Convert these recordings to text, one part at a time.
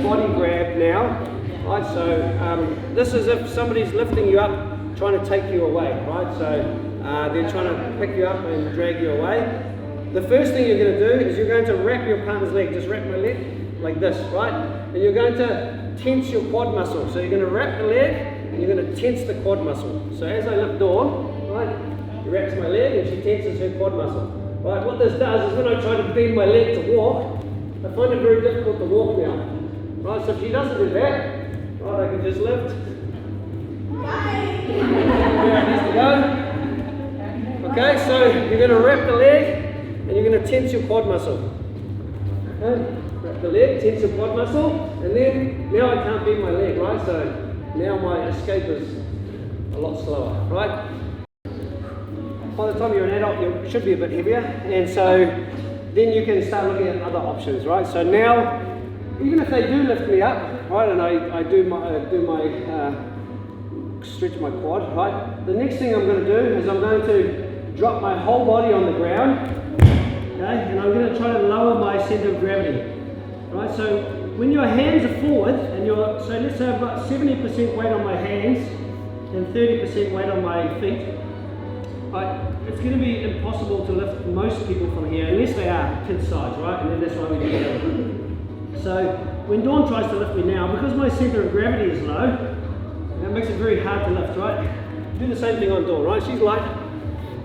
body grab now, right? So this is if somebody's lifting you up, trying to take you away, right? So they're trying to pick you up and drag you away. The first thing you're going to do is you're going to wrap your partner's leg. Just wrap my leg like this, right? And you're going to tense your quad muscle. So you're going to wrap the leg and you're going to tense the quad muscle. So as I lift Dawn, right, he wraps my leg and she tenses her quad muscle. Right, what this does is when I try to bend my leg to walk, I find it very difficult to walk now. Right, so if she doesn't do that, right, I can just lift. Where it needs to go. Okay, so you're going to wrap the leg and you're going to tense your quad muscle. Okay, wrap the leg, tense your quad muscle, and then now I can't bend my leg, right? So now my escape is a lot slower, right? By the time you're an adult, you should be a bit heavier, and so then you can start looking at other options, right? So now, even if they do lift me up, right, and I do my stretch my quad, right? The next thing I'm going to do is I'm going to drop my whole body on the ground, okay? And I'm going to try to lower my center of gravity, right? So when your hands are forward, and so let's say I've got 70% weight on my hands and 30% weight on my feet. Right, it's going to be impossible to lift most people from here unless they are kid size, right? And then that's why we do that. So when Dawn tries to lift me now, because my center of gravity is low, that makes it very hard to lift, right? Do the same thing on Dawn, right? She's light,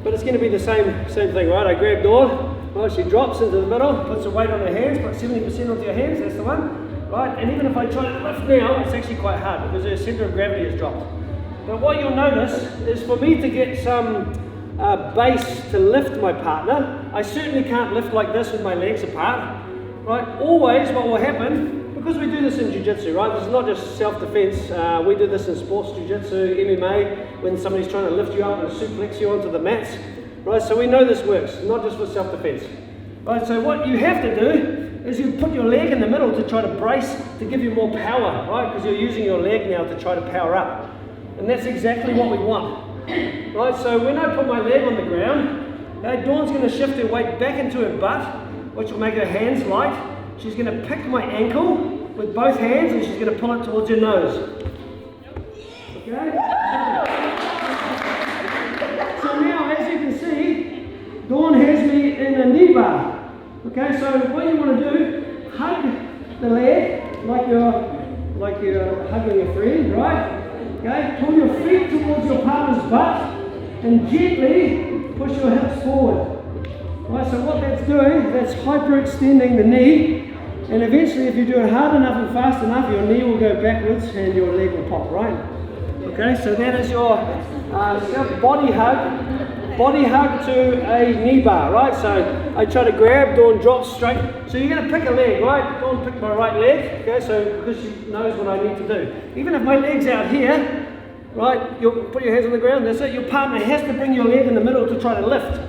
but it's going to be the same thing, right? I grab Dawn, right? She drops into the middle, puts her weight on her hands, put 70% onto your hands, that's the one, right? And even if I try to lift now, it's actually quite hard because her center of gravity has dropped. But what you'll notice is for me to get some base to lift my partner, I certainly can't lift like this with my legs apart, right? Always what will happen, because we do this in jiu-jitsu, right? This is not just self-defense. We do this in sports jiu-jitsu, MMA, when somebody's trying to lift you up and suplex you onto the mats, right? So we know this works, not just for self-defense, right? So what you have to do is you put your leg in the middle to try to brace, to give you more power, right? Because you're using your leg now to try to power up. And that's exactly what we want. Right, so when I put my leg on the ground, Dawn's going to shift her weight back into her butt, which will make her hands light. She's going to pick my ankle with both hands and she's going to pull it towards her nose. Okay? So now, as you can see, Dawn has me in a knee bar. Okay, so what you want to do, hug the leg like you're hugging a friend, right? Okay, pull your feet towards your partner's butt and gently push your hips forward. Right, so what that's doing, that's hyperextending the knee, and eventually if you do it hard enough and fast enough, your knee will go backwards and your leg will pop, right? Okay, so that is your body hug to a knee bar, right? So I try to grab, Dawn drops straight. So you're going to pick a leg, right? Dawn picked my right leg, okay, so because she knows what I need to do. Even if my leg's out here, right, you'll put your hands on the ground, that's it. Your partner has to bring your leg in the middle to try to lift.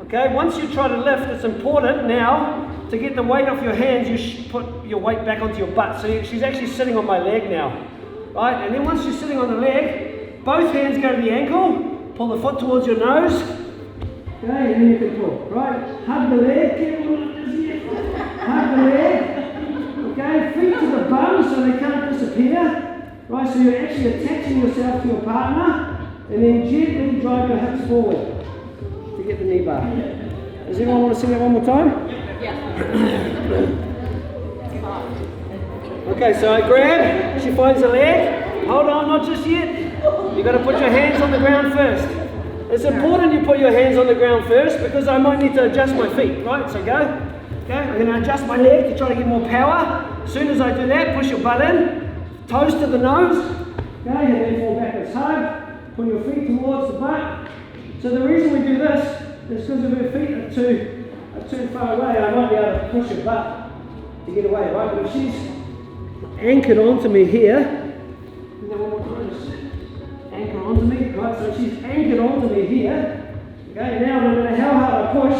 Okay, once you try to lift, it's important now to get the weight off your hands, you put your weight back onto your butt. So she's actually sitting on my leg now, right? And then once she's sitting on the leg, both hands go to the ankle. Pull the foot towards your nose. Okay, and then you can pull. Right? Hug the leg. Hug the leg. Okay, feet to the bum so they can't disappear. Right, so you're actually attaching yourself to your partner and then gently drive your hips forward to get the knee bar. Does anyone want to sing that one more time? Yeah. Okay, so I grab, she finds the leg. Hold on, not just yet. You've got to put your hands on the ground first. It's important you put your hands on the ground first because I might need to adjust my feet, right? So go. Okay, I'm going to adjust my leg to try to get more power. As soon as I do that, push your butt in, toes to the nose. Okay, and then fall backwards. Hug. Pull your feet towards the butt. So the reason we do this is because if her feet are too far away, I might be able to push her butt to get away, right? But if she's anchored onto me here, anchor onto me, right? So she's anchored onto me here. Okay, now no matter how hard I push,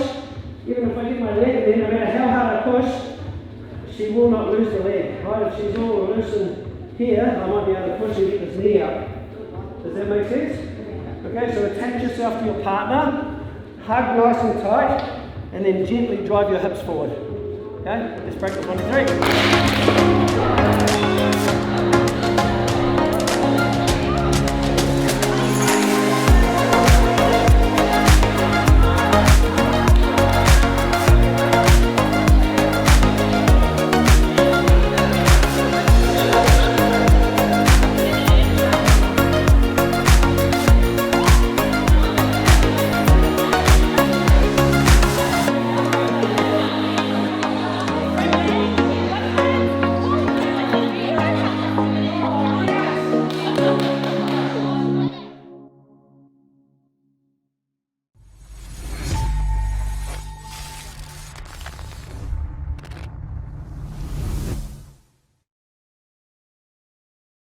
even if I get my leg in there, no matter how hard I push, she will not lose the leg, right? If she's all loose in here, I might be able to push and get this knee up. Does that make sense? Okay, so attach yourself to your partner, hug nice and tight, and then gently drive your hips forward. Okay, let's practice 1, 2, 3.